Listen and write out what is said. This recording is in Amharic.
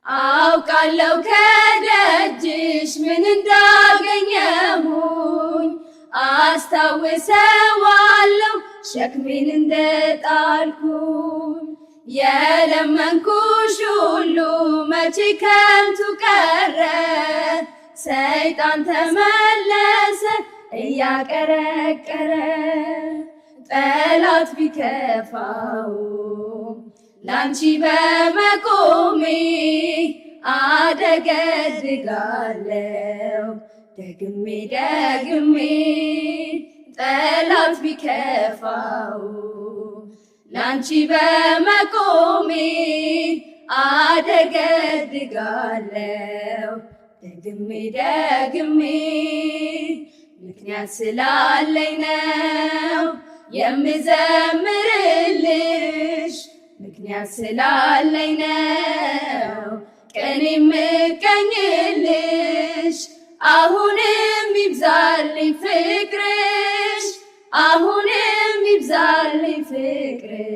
አውቃለሁ ከደጅሽ ምን እንዳገኘሁኝ አስታውሰዋለሁ ሸክሜን እንደጣልኩኝ የለመንኩሽ ሁሉ መቼ ከንቱ ቀረ ሰይጣን ተመለሰ እያቀረቀረ ጠላት ቢከፋው ላንቺ በመቆሜ አደገድጋለሁ ደግሜ ደግሜ ጠላት ቢከፋው ላንቺ በመቆሜ አደገድጋለሁ ደግሜ ደግሜ ምክንያት ስላለኝ ነው የምዘምርልሽ ምክንያት ስላለኝ ነው ቀኔ የምቀኝልሽ አሁንም ይብዛልኝ ፍቅርሽ አሁንም ይብዛልኝ ፍቅርሽ